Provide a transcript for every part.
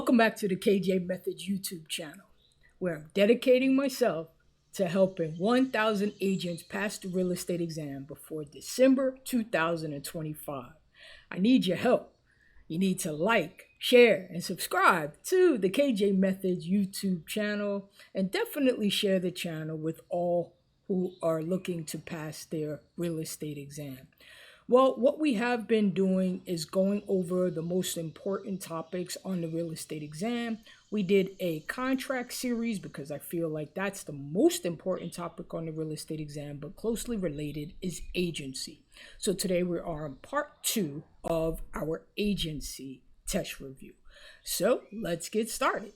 Welcome back to the KJ Methods YouTube channel, where I'm dedicating myself to helping 1,000 agents pass the real estate exam before December 2025. I need your help. You need to like, share, and subscribe to the KJ Methods YouTube channel, and definitely share the channel with all who are looking to pass their real estate exam. Well, what we have been doing is going over the most important topics on the real estate exam. We did a contract series because I feel like that's the most important topic on the real estate exam, but closely related is agency. So today we are on part 2 of our agency test review. So let's get started.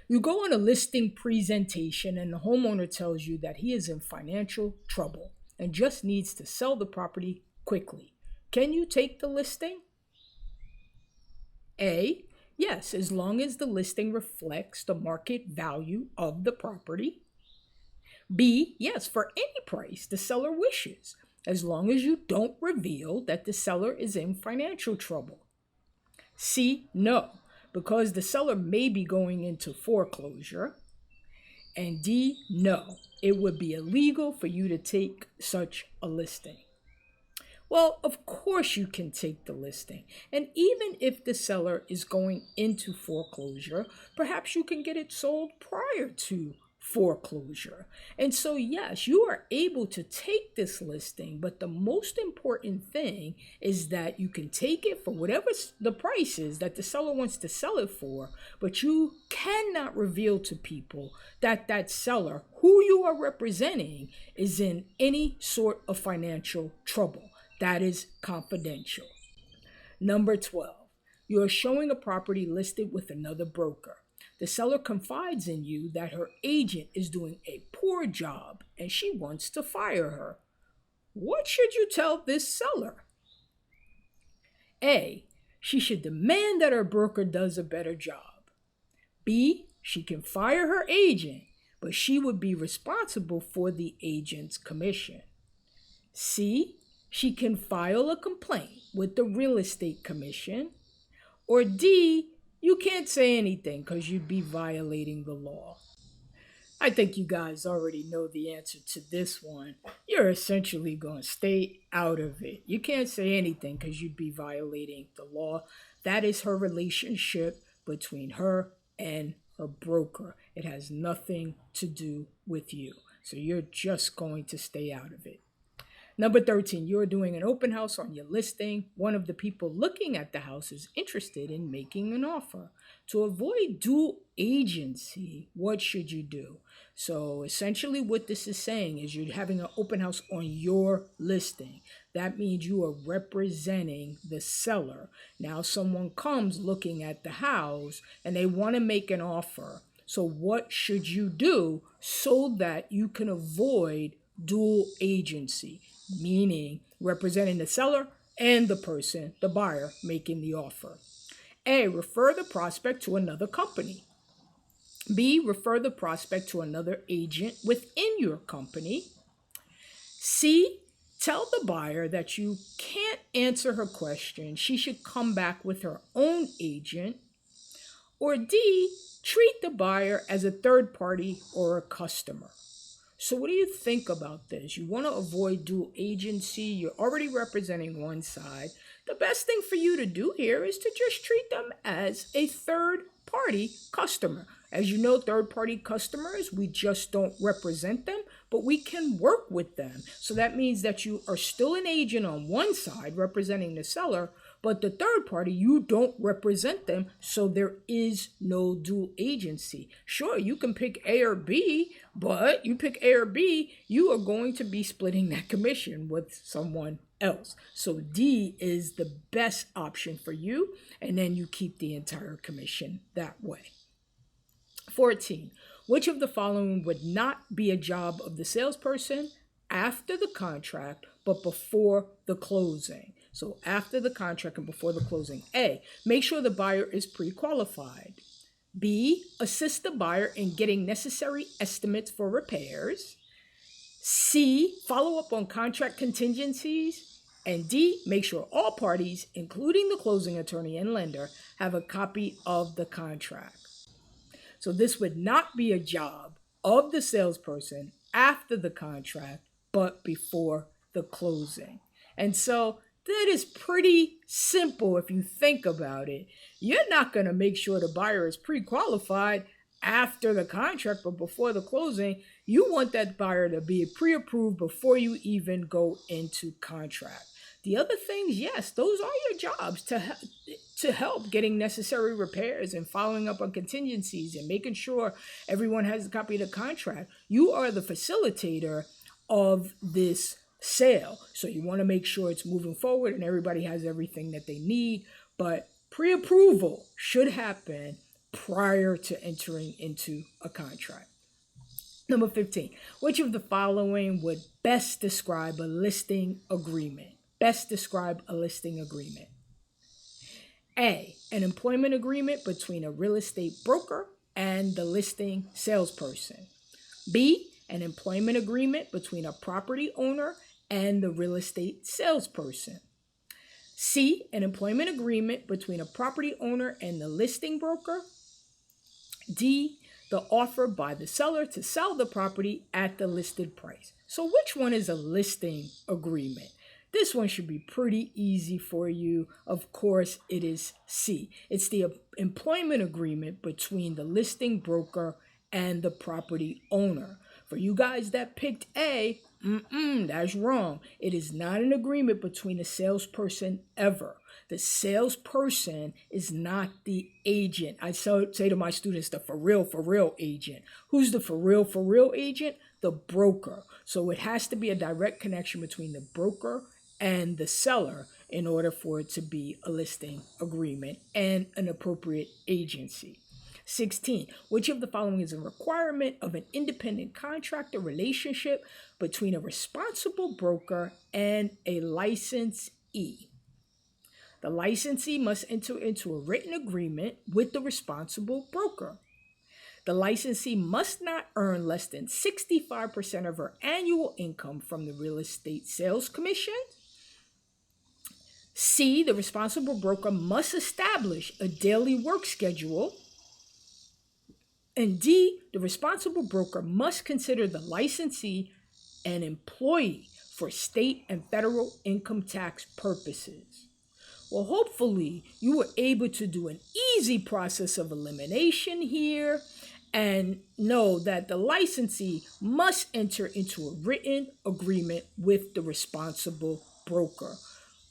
You go on a listing presentation and the homeowner tells you that he is in financial trouble and just needs to sell the property quickly. Can you take the listing? A, yes, as long as the listing reflects the market value of the property. B, yes, for any price the seller wishes, as long as you don't reveal that the seller is in financial trouble. C, no, because the seller may be going into foreclosure. And D, no, it would be illegal for you to take such a listing. Well, of course you can take the listing. And even if the seller is going into foreclosure, perhaps you can get it sold prior to foreclosure. And so, yes, you are able to take this listing, but the most important thing is that you can take it for whatever the price is that the seller wants to sell it for, but you cannot reveal to people that that seller, who you are representing, is in any sort of financial trouble. That is confidential. Number 12, you are showing a property listed with another broker. The seller confides in you that her agent is doing a poor job and she wants to fire her. What should you tell this seller? A, she should demand that her broker does a better job. B, she can fire her agent, but she would be responsible for the agent's commission. C, she can file a complaint with the real estate commission. Or D, you can't say anything because you'd be violating the law. I think you guys already know the answer to this one. You're essentially going to stay out of it. You can't say anything because you'd be violating the law. That is her relationship between her and her broker. It has nothing to do with you. So you're just going to stay out of it. Number 13, you're doing an open house on your listing. One of the people looking at the house is interested in making an offer. To avoid dual agency, what should you do? So essentially what this is saying is you're having an open house on your listing. That means you are representing the seller. Now someone comes looking at the house and they want to make an offer. So what should you do so that you can avoid dual agency? Meaning representing the seller and the person, the buyer, making the offer. A, refer the prospect to another company. B, refer the prospect to another agent within your company. C, tell the buyer that you can't answer her question. She should come back with her own agent. Or D, treat the buyer as a third party or a customer. So what do you think about this? You want to avoid dual agency. You're already representing one side. The best thing for you to do here is to just treat them as a third-party customer. As you know, third-party customers, we just don't represent them, but we can work with them. So that means that you are still an agent on one side representing the seller, but the third party, you don't represent them, so there is no dual agency. Sure, you can pick A or B, but you pick A or B, you are going to be splitting that commission with someone else. So D is the best option for you, and then you keep the entire commission that way. 14, which of the following would not be a job of the salesperson after the contract, but before the closing? So after the contract and before the closing. A, make sure the buyer is pre-qualified. B, assist the buyer in getting necessary estimates for repairs. C, follow up on contract contingencies. And D, make sure all parties, including the closing attorney and lender, have a copy of the contract. So this would not be a job of the salesperson after the contract, but before the closing. And so that is pretty simple if you think about it. You're not going to make sure the buyer is pre-qualified after the contract, but before the closing. You want that buyer to be pre-approved before you even go into contract. The other things, yes, those are your jobs to help getting necessary repairs and following up on contingencies and making sure everyone has a copy of the contract. You are the facilitator of this sale. So you want to make sure it's moving forward and everybody has everything that they need. But pre-approval should happen prior to entering into a contract. Number 15, which of the following would best describe a listing agreement? Best describe a listing agreement. A, an employment agreement between a real estate broker and the listing salesperson. B, an employment agreement between a property owner and the real estate salesperson. C, an employment agreement between a property owner and the listing broker. D, the offer by the seller to sell the property at the listed price. So which one is a listing agreement? This one should be pretty easy for you. Of course, it is C. It's the employment agreement between the listing broker and the property owner. For you guys that picked A, that's wrong. It is not an agreement between a salesperson ever. The salesperson is not the agent. I say to my students, the for real agent. Who's the for real agent? The broker. So it has to be a direct connection between the broker and the seller in order for it to be a listing agreement and an appropriate agency. 16, which of the following is a requirement of an independent contractor relationship between a responsible broker and a licensee? The licensee must enter into a written agreement with the responsible broker. The licensee must not earn less than 65% of her annual income from the real estate sales commission. C, the responsible broker must establish a daily work schedule. And D, the responsible broker must consider the licensee an employee for state and federal income tax purposes. Well, hopefully you were able to do an easy process of elimination here and know that the licensee must enter into a written agreement with the responsible broker.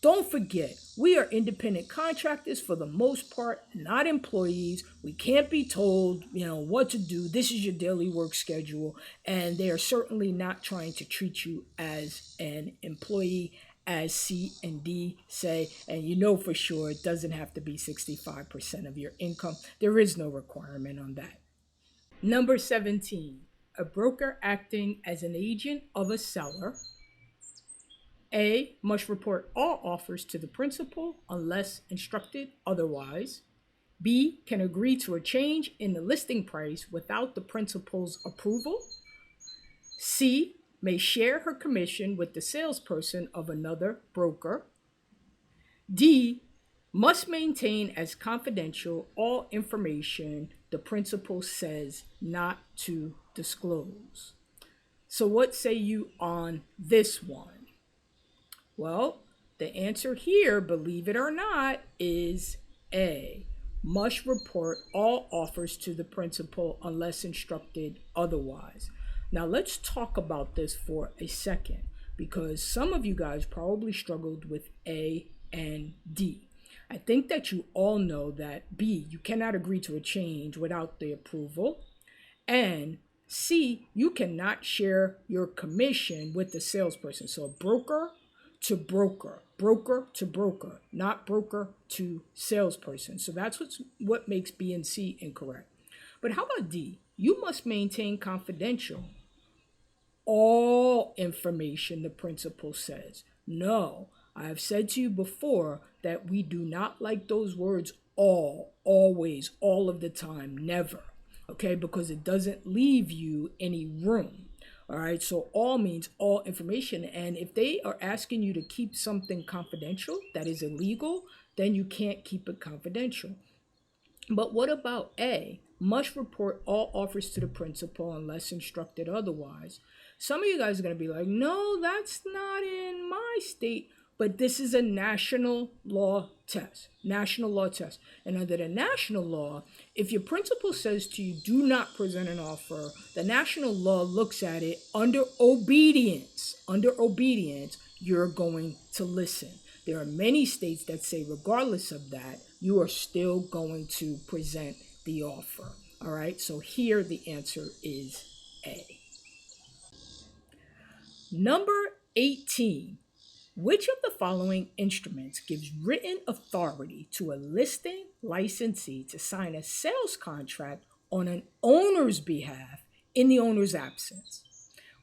Don't forget, we are independent contractors for the most part, not employees. We can't be told, what to do. This is your daily work schedule. And they are certainly not trying to treat you as an employee, as C and D say. And you know for sure it doesn't have to be 65% of your income. There is no requirement on that. Number 17, a broker acting as an agent of a seller. A, must report all offers to the principal unless instructed otherwise. B, can agree to a change in the listing price without the principal's approval. C, may share her commission with the salesperson of another broker. D, must maintain as confidential all information the principal says not to disclose. So what say you on this one? Well, the answer here, believe it or not, is A, must report all offers to the principal unless instructed otherwise. Now let's talk about this for a second, because some of you guys probably struggled with A and D. I think that you all know that B, you cannot agree to a change without the approval, and C, you cannot share your commission with the salesperson. So a broker to broker, broker to broker, not broker to salesperson. So that's what makes B and C incorrect. But how about D? You must maintain confidential all information, the principal says. No, I have said to you before that we do not like those words all, always, all of the time, never. Okay, because it doesn't leave you any room. All right, so all means all information. And if they are asking you to keep something confidential that is illegal, then you can't keep it confidential. But what about A? Must report all offers to the principal unless instructed otherwise. Some of you guys are going to be like, no, that's not in my state. But this is a national law test. National law test. And under the national law, if your principal says to you, do not present an offer, the national law looks at it under obedience. Under obedience, you're going to listen. There are many states that say, regardless of that, you are still going to present the offer. All right, so here the answer is A. Number 18. Which of the following instruments gives written authority to a listing licensee to sign a sales contract on an owner's behalf in the owner's absence?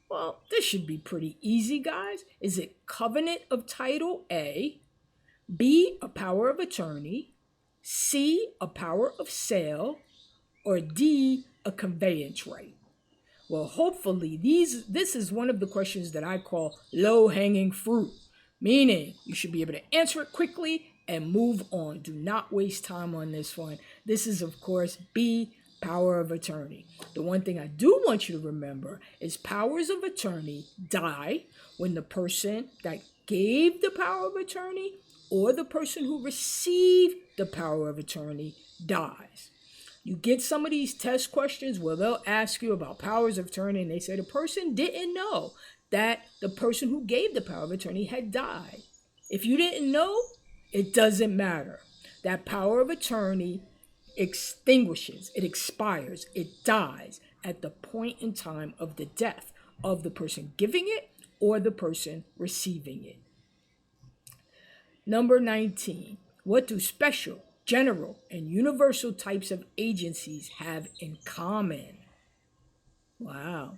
Well, this should be pretty easy, guys. Is it covenant of title A, B, a power of attorney, C, a power of sale, or D, a conveyance right? Well, hopefully this is one of the questions that I call low-hanging fruit, meaning you should be able to answer it quickly and move on. Do not waste time on this one. This is, of course, B, power of attorney. The one thing I do want you to remember is powers of attorney die when the person that gave the power of attorney or the person who received the power of attorney dies. You get some of these test questions where they'll ask you about powers of attorney and they say the person didn't know that the person who gave the power of attorney had died. If you didn't know, it doesn't matter. That power of attorney extinguishes, it expires, it dies at the point in time of the death of the person giving it or the person receiving it. Number 19. What do special, general, and universal types of agencies have in common? Wow.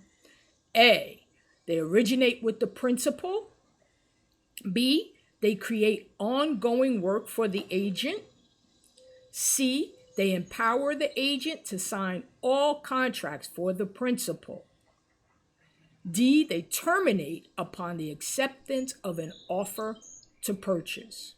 A, they originate with the principal. B, they create ongoing work for the agent. C, they empower the agent to sign all contracts for the principal. D, they terminate upon the acceptance of an offer to purchase.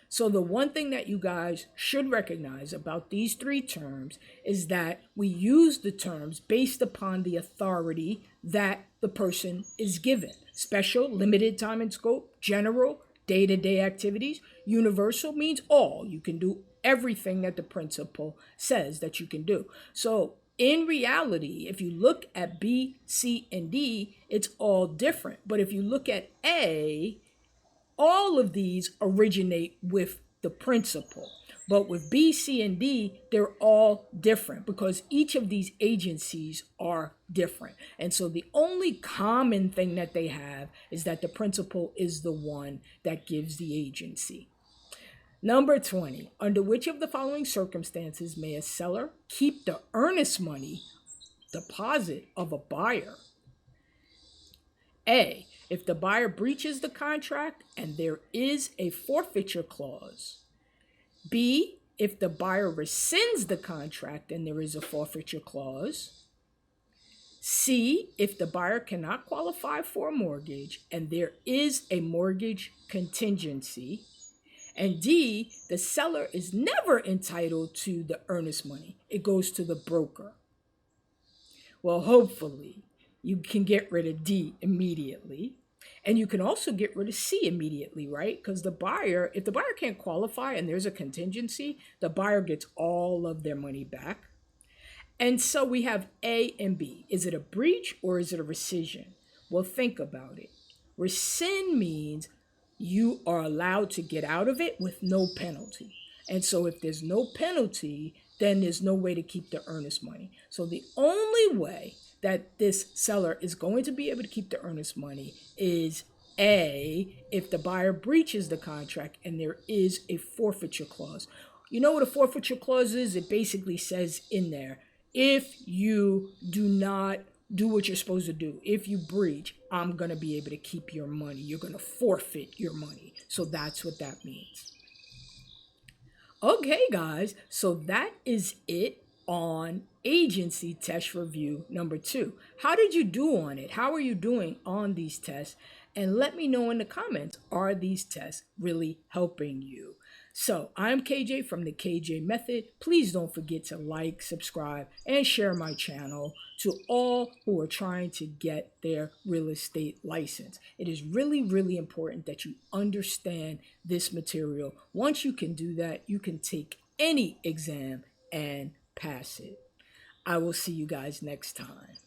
So the one thing that you guys should recognize about these three terms is that we use the terms based upon the authority that the person is given. Special, limited time and scope. General, day-to-day activities. Universal means all. You can do everything that the principal says that you can do. So in reality, if you look at B, C, and D, it's all different. But if you look at A, all of these originate with the principal. But with B, C, and D, they're all different because each of these agencies are different. And so the only common thing that they have is that the principal is the one that gives the agency. Number 20, under which of the following circumstances may a seller keep the earnest money deposit of a buyer? A, if the buyer breaches the contract and there is a forfeiture clause. B, if the buyer rescinds the contract and there is a forfeiture clause. C, if the buyer cannot qualify for a mortgage and there is a mortgage contingency. And D, the seller is never entitled to the earnest money. It goes to the broker. Well, hopefully you can get rid of D immediately. And you can also get rid of C immediately, right? Because the buyer, if the buyer can't qualify and there's a contingency, the buyer gets all of their money back. And so we have A and B. Is it a breach or is it a rescission? Well, think about it. Rescind means you are allowed to get out of it with no penalty. And so if there's no penalty, then there's no way to keep the earnest money. So the only way that this seller is going to be able to keep the earnest money is A, if the buyer breaches the contract and there is a forfeiture clause. You know what a forfeiture clause is? It basically says in there, if you do not do what you're supposed to do, if you breach, I'm going to be able to keep your money. You're going to forfeit your money. So that's what that means. Okay, guys, so that is it on agency test review number 2. How did you do on it? How are you doing on these tests? And let me know in the comments, are these tests really helping you? So I'm KJ from the KJ Method. Please don't forget to like, subscribe, and share my channel to all who are trying to get their real estate license. It is really, really important that you understand this material. Once you can do that, you can take any exam and pass it. I will see you guys next time.